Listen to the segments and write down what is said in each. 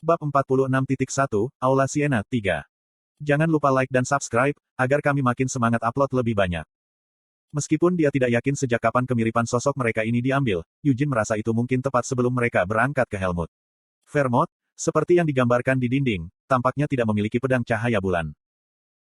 Bab 46.1, Aula Siena 3. Jangan lupa like dan subscribe, agar kami makin semangat upload lebih banyak. Meskipun dia tidak yakin sejak kapan kemiripan sosok mereka ini diambil, Eugene merasa itu mungkin tepat sebelum mereka berangkat ke Helmut. Vermont, seperti yang digambarkan di dinding, tampaknya tidak memiliki pedang cahaya bulan.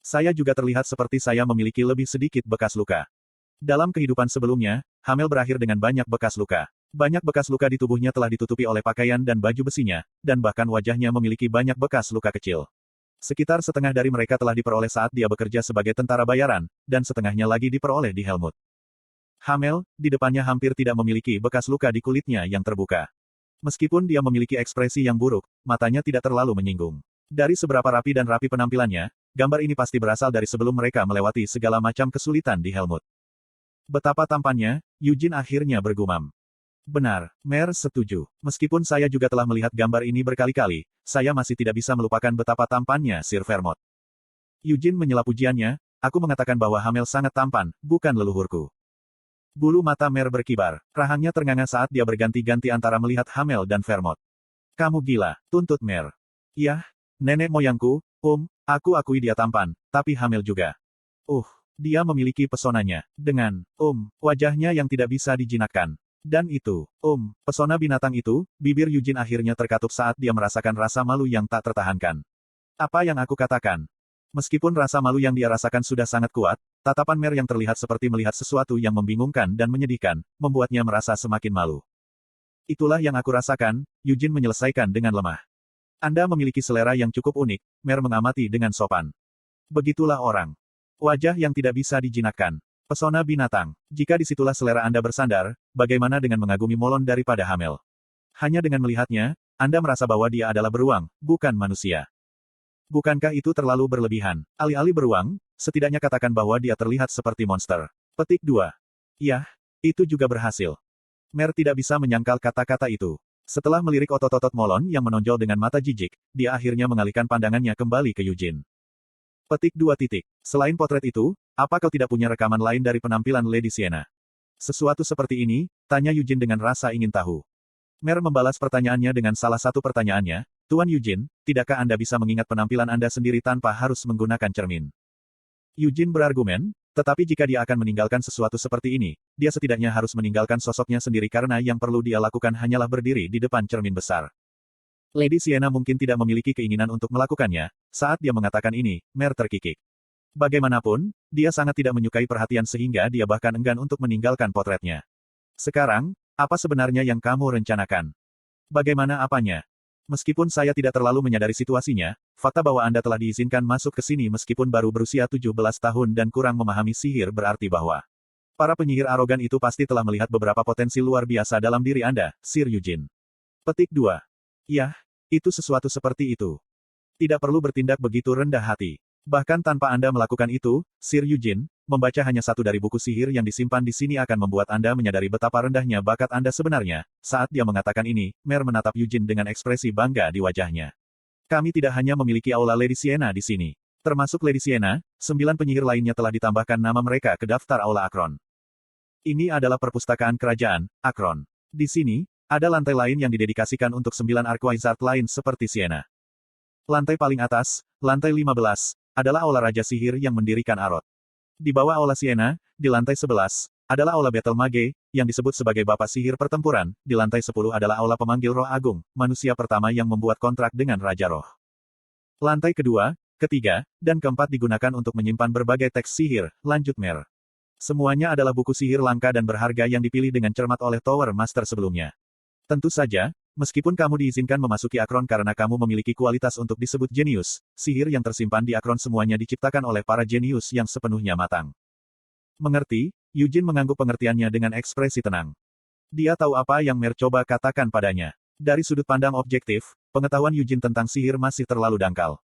Saya juga terlihat seperti saya memiliki lebih sedikit bekas luka. Dalam kehidupan sebelumnya, Hamel berakhir dengan banyak bekas luka. Banyak bekas luka di tubuhnya telah ditutupi oleh pakaian dan baju besinya, dan bahkan wajahnya memiliki banyak bekas luka kecil. Sekitar setengah dari mereka telah diperoleh saat dia bekerja sebagai tentara bayaran, dan setengahnya lagi diperoleh di Helmut. Hamel, di depannya hampir tidak memiliki bekas luka di kulitnya yang terbuka. Meskipun dia memiliki ekspresi yang buruk, matanya tidak terlalu menyinggung. Dari seberapa rapi dan rapi penampilannya, gambar ini pasti berasal dari sebelum mereka melewati segala macam kesulitan di Helmut. Betapa tampannya, Eugene akhirnya bergumam. Benar, Mer setuju. Meskipun saya juga telah melihat gambar ini berkali-kali, saya masih tidak bisa melupakan betapa tampannya Sir Vermont. Eugene menyela pujiannya, aku mengatakan bahwa Hamel sangat tampan, bukan leluhurku. Bulu mata Mer berkibar, rahangnya ternganga saat dia berganti-ganti antara melihat Hamel dan Vermont. Kamu gila, tuntut Mer. Yah, nenek moyangku, aku akui dia tampan, tapi Hamel juga. Dia memiliki pesonanya, dengan, wajahnya yang tidak bisa dijinakkan. Dan itu, pesona binatang itu, bibir Eugene akhirnya terkatup saat dia merasakan rasa malu yang tak tertahankan. Apa yang aku katakan? Meskipun rasa malu yang dia rasakan sudah sangat kuat, tatapan Mer yang terlihat seperti melihat sesuatu yang membingungkan dan menyedihkan, membuatnya merasa semakin malu. Itulah yang aku rasakan, Eugene menyelesaikan dengan lemah. Anda memiliki selera yang cukup unik, Mer mengamati dengan sopan. Begitulah orang. Wajah yang tidak bisa dijinakkan. Pesona binatang. Jika disitulah selera Anda bersandar, bagaimana dengan mengagumi Molon daripada Hamel? Hanya dengan melihatnya, Anda merasa bahwa dia adalah beruang, bukan manusia. Bukankah itu terlalu berlebihan? Alih-alih beruang, setidaknya katakan bahwa dia terlihat seperti monster. Petik 2. Yah, itu juga berhasil. Mer tidak bisa menyangkal kata-kata itu. Setelah melirik otot-otot Molon yang menonjol dengan mata jijik, dia akhirnya mengalihkan pandangannya kembali ke Eugene. Petik 2. Selain potret itu, apa kau tidak punya rekaman lain dari penampilan Lady Siena? Sesuatu seperti ini, tanya Eugene dengan rasa ingin tahu. Mer membalas pertanyaannya dengan salah satu pertanyaannya, Tuan Eugene, tidakkah Anda bisa mengingat penampilan Anda sendiri tanpa harus menggunakan cermin? Eugene berargumen, tetapi jika dia akan meninggalkan sesuatu seperti ini, dia setidaknya harus meninggalkan sosoknya sendiri karena yang perlu dia lakukan hanyalah berdiri di depan cermin besar. Lady Siena mungkin tidak memiliki keinginan untuk melakukannya. Saat dia mengatakan ini, Mer terkikik. Bagaimanapun, dia sangat tidak menyukai perhatian sehingga dia bahkan enggan untuk meninggalkan potretnya. Sekarang, apa sebenarnya yang kamu rencanakan? Bagaimana apanya? Meskipun saya tidak terlalu menyadari situasinya, fakta bahwa Anda telah diizinkan masuk ke sini meskipun baru berusia 17 tahun dan kurang memahami sihir berarti bahwa para penyihir arogan itu pasti telah melihat beberapa potensi luar biasa dalam diri Anda, Sir Eugene. Petik 2. Yah, itu sesuatu seperti itu. Tidak perlu bertindak begitu rendah hati. Bahkan tanpa Anda melakukan itu, Sir Eugene, membaca hanya satu dari buku sihir yang disimpan di sini akan membuat Anda menyadari betapa rendahnya bakat Anda sebenarnya. Saat dia mengatakan ini, Mer menatap Eugene dengan ekspresi bangga di wajahnya. Kami tidak hanya memiliki aula Lady Siena di sini. Termasuk Lady Siena, 9 penyihir lainnya telah ditambahkan nama mereka ke daftar aula Akron. Ini adalah perpustakaan kerajaan, Akron. Di sini, ada lantai lain yang didedikasikan untuk 9 Archwizard lain seperti Siena. Lantai paling atas, lantai 15, adalah aula Raja Sihir yang mendirikan Arot. Di bawah aula Siena, di lantai 11, adalah aula Battle Mage, yang disebut sebagai Bapak Sihir Pertempuran, di lantai 10 adalah aula Pemanggil Roh Agung, manusia pertama yang membuat kontrak dengan Raja Roh. Lantai kedua, ketiga, dan keempat digunakan untuk menyimpan berbagai teks sihir, lanjut Mer. Semuanya adalah buku sihir langka dan berharga yang dipilih dengan cermat oleh Tower Master sebelumnya. Tentu saja, meskipun kamu diizinkan memasuki Akron karena kamu memiliki kualitas untuk disebut jenius, sihir yang tersimpan di Akron semuanya diciptakan oleh para jenius yang sepenuhnya matang. Mengerti? Eugene mengangguk pengertiannya dengan ekspresi tenang. Dia tahu apa yang Mer coba katakan padanya. Dari sudut pandang objektif, pengetahuan Eugene tentang sihir masih terlalu dangkal.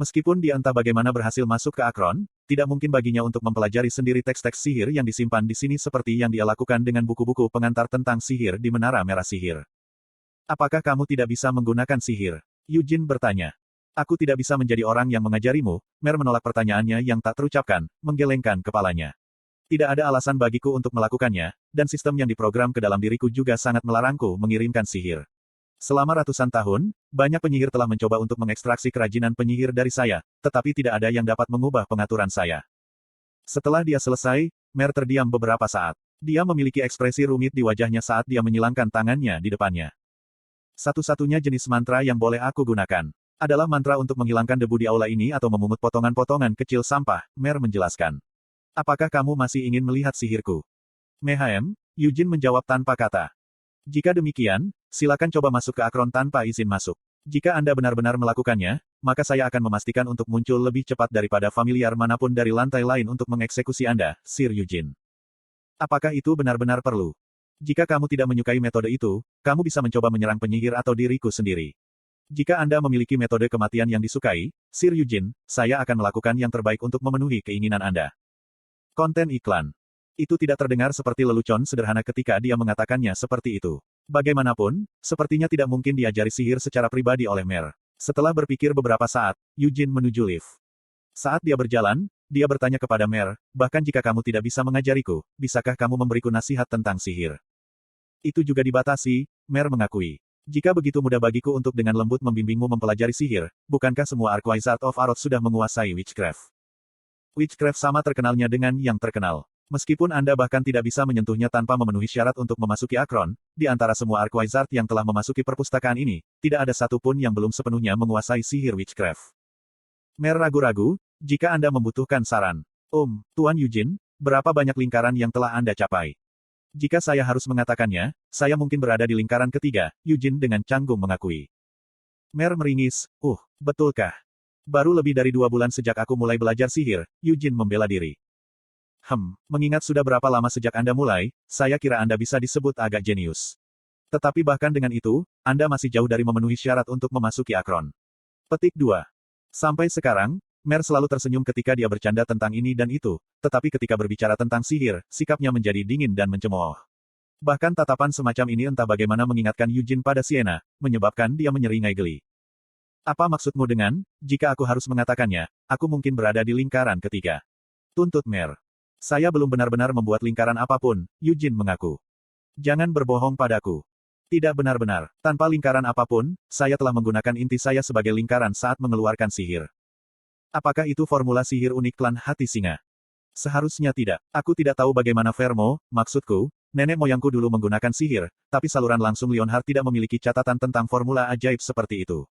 Meskipun dia entah bagaimana berhasil masuk ke Akron, tidak mungkin baginya untuk mempelajari sendiri teks-teks sihir yang disimpan di sini seperti yang dia lakukan dengan buku-buku pengantar tentang sihir di Menara Merah Sihir. Apakah kamu tidak bisa menggunakan sihir? Eugene bertanya. Aku tidak bisa menjadi orang yang mengajarimu, Mer menolak pertanyaannya yang tak terucapkan, menggelengkan kepalanya. Tidak ada alasan bagiku untuk melakukannya, dan sistem yang diprogram ke dalam diriku juga sangat melarangku mengirimkan sihir. Selama ratusan tahun, banyak penyihir telah mencoba untuk mengekstraksi kerajinan penyihir dari saya, tetapi tidak ada yang dapat mengubah pengaturan saya. Setelah dia selesai, Mer terdiam beberapa saat. Dia memiliki ekspresi rumit di wajahnya saat dia menyilangkan tangannya di depannya. Satu-satunya jenis mantra yang boleh aku gunakan adalah mantra untuk menghilangkan debu di aula ini atau memungut potongan-potongan kecil sampah, Mer menjelaskan. Apakah kamu masih ingin melihat sihirku? Mehem, Eugene menjawab tanpa kata. Jika demikian, silakan coba masuk ke Akron tanpa izin masuk. Jika Anda benar-benar melakukannya, maka saya akan memastikan untuk muncul lebih cepat daripada familiar manapun dari lantai lain untuk mengeksekusi Anda, Sir Eugene. Apakah itu benar-benar perlu? Jika kamu tidak menyukai metode itu, kamu bisa mencoba menyerang penyihir atau diriku sendiri. Jika Anda memiliki metode kematian yang disukai, Sir Eugene, saya akan melakukan yang terbaik untuk memenuhi keinginan Anda. Konten iklan. Itu tidak terdengar seperti lelucon sederhana ketika dia mengatakannya seperti itu. Bagaimanapun, sepertinya tidak mungkin diajari sihir secara pribadi oleh Mer. Setelah berpikir beberapa saat, Eugene menuju lift. Saat dia berjalan, dia bertanya kepada Mer, bahkan jika kamu tidak bisa mengajariku, bisakah kamu memberiku nasihat tentang sihir? Itu juga dibatasi, Mer mengakui. Jika begitu mudah bagiku untuk dengan lembut membimbingmu mempelajari sihir, bukankah semua Archwizard of Aroth sudah menguasai witchcraft? Witchcraft sama terkenalnya dengan yang terkenal. Meskipun Anda bahkan tidak bisa menyentuhnya tanpa memenuhi syarat untuk memasuki Akron, di antara semua Archwizard yang telah memasuki perpustakaan ini, tidak ada satupun yang belum sepenuhnya menguasai sihir witchcraft. Mer ragu-ragu, jika Anda membutuhkan saran. Tuan Eugene, berapa banyak lingkaran yang telah Anda capai? Jika saya harus mengatakannya, saya mungkin berada di lingkaran ketiga, Eugene dengan canggung mengakui. Mer meringis, betulkah? Baru lebih dari 2 bulan sejak aku mulai belajar sihir, Eugene membela diri. Mengingat sudah berapa lama sejak Anda mulai, saya kira Anda bisa disebut agak jenius. Tetapi bahkan dengan itu, Anda masih jauh dari memenuhi syarat untuk memasuki Akron. Petik 2. Sampai sekarang, Mer selalu tersenyum ketika dia bercanda tentang ini dan itu, tetapi ketika berbicara tentang sihir, sikapnya menjadi dingin dan mencemooh. Bahkan tatapan semacam ini entah bagaimana mengingatkan Eugene pada Sienna, menyebabkan dia menyeringai geli. Apa maksudmu dengan, jika aku harus mengatakannya, aku mungkin berada di lingkaran ketiga? Tuntut Mer. Saya belum benar-benar membuat lingkaran apapun, Eugene mengaku. Jangan berbohong padaku. Tidak benar-benar. Tanpa lingkaran apapun, saya telah menggunakan inti saya sebagai lingkaran saat mengeluarkan sihir. Apakah itu formula sihir unik klan hati singa? Seharusnya tidak. Aku tidak tahu bagaimana Vermo, maksudku, nenek moyangku dulu menggunakan sihir, tapi saluran langsung Leonhard tidak memiliki catatan tentang formula ajaib seperti itu.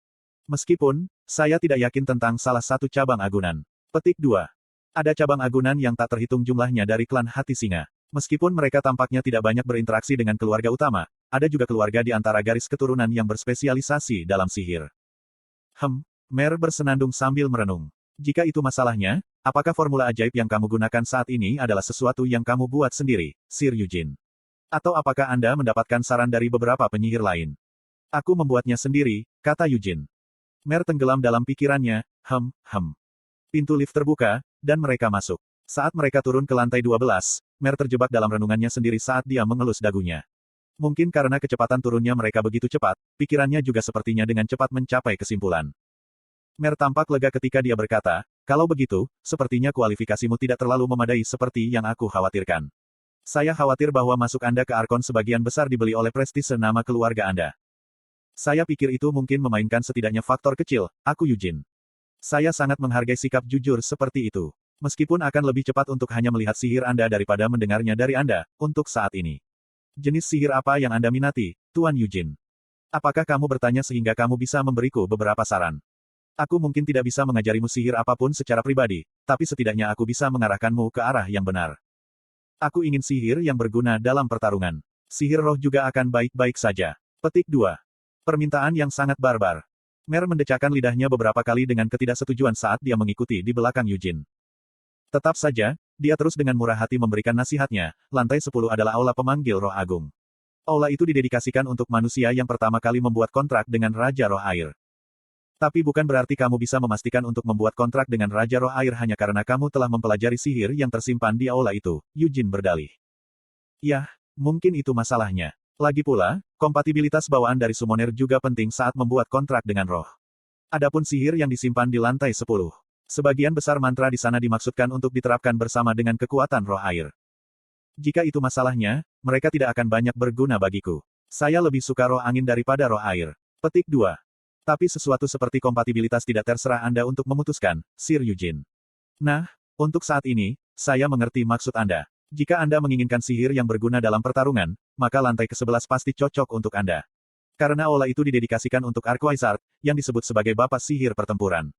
Meskipun, saya tidak yakin tentang salah satu cabang agunan. Petik 2. Ada cabang agunan yang tak terhitung jumlahnya dari klan hati singa. Meskipun mereka tampaknya tidak banyak berinteraksi dengan keluarga utama, ada juga keluarga di antara garis keturunan yang berspesialisasi dalam sihir. Mer bersenandung sambil merenung. Jika itu masalahnya, apakah formula ajaib yang kamu gunakan saat ini adalah sesuatu yang kamu buat sendiri, Sir Eugene? Atau apakah Anda mendapatkan saran dari beberapa penyihir lain? Aku membuatnya sendiri, kata Eugene. Mer tenggelam dalam pikirannya, Pintu lift terbuka, dan mereka masuk. Saat mereka turun ke lantai 12, Mer terjebak dalam renungannya sendiri saat dia mengelus dagunya. Mungkin karena kecepatan turunnya mereka begitu cepat, pikirannya juga sepertinya dengan cepat mencapai kesimpulan. Mer tampak lega ketika dia berkata, kalau begitu, sepertinya kualifikasimu tidak terlalu memadai seperti yang aku khawatirkan. Saya khawatir bahwa masuk Anda ke Arkon sebagian besar dibeli oleh prestise nama keluarga Anda. Saya pikir itu mungkin memainkan setidaknya faktor kecil, aku Eugene. Saya sangat menghargai sikap jujur seperti itu. Meskipun akan lebih cepat untuk hanya melihat sihir Anda daripada mendengarnya dari Anda, untuk saat ini. Jenis sihir apa yang Anda minati, Tuan Eugene? Apakah kamu bertanya sehingga kamu bisa memberiku beberapa saran? Aku mungkin tidak bisa mengajarimu sihir apapun secara pribadi, tapi setidaknya aku bisa mengarahkanmu ke arah yang benar. Aku ingin sihir yang berguna dalam pertarungan. Sihir roh juga akan baik-baik saja. Petik 2. Permintaan yang sangat barbar. Mer mendecakkan lidahnya beberapa kali dengan ketidaksetujuan saat dia mengikuti di belakang Eugene. Tetap saja, dia terus dengan murah hati memberikan nasihatnya, lantai 10 adalah aula pemanggil roh agung. Aula itu didedikasikan untuk manusia yang pertama kali membuat kontrak dengan Raja Roh Air. Tapi bukan berarti kamu bisa memastikan untuk membuat kontrak dengan Raja Roh Air hanya karena kamu telah mempelajari sihir yang tersimpan di aula itu, Eugene berdalih. Yah, mungkin itu masalahnya. Lagi pula, kompatibilitas bawaan dari summoner juga penting saat membuat kontrak dengan roh. Adapun sihir yang disimpan di lantai 10. Sebagian besar mantra di sana dimaksudkan untuk diterapkan bersama dengan kekuatan roh air. Jika itu masalahnya, mereka tidak akan banyak berguna bagiku. Saya lebih suka roh angin daripada roh air. Petik 2. Tapi sesuatu seperti kompatibilitas tidak terserah Anda untuk memutuskan, Sir Eugene. Nah, untuk saat ini, saya mengerti maksud Anda. Jika Anda menginginkan sihir yang berguna dalam pertarungan, maka lantai ke-11 pasti cocok untuk Anda. Karena aula itu didedikasikan untuk Arquisart, yang disebut sebagai Bapak Sihir Pertempuran.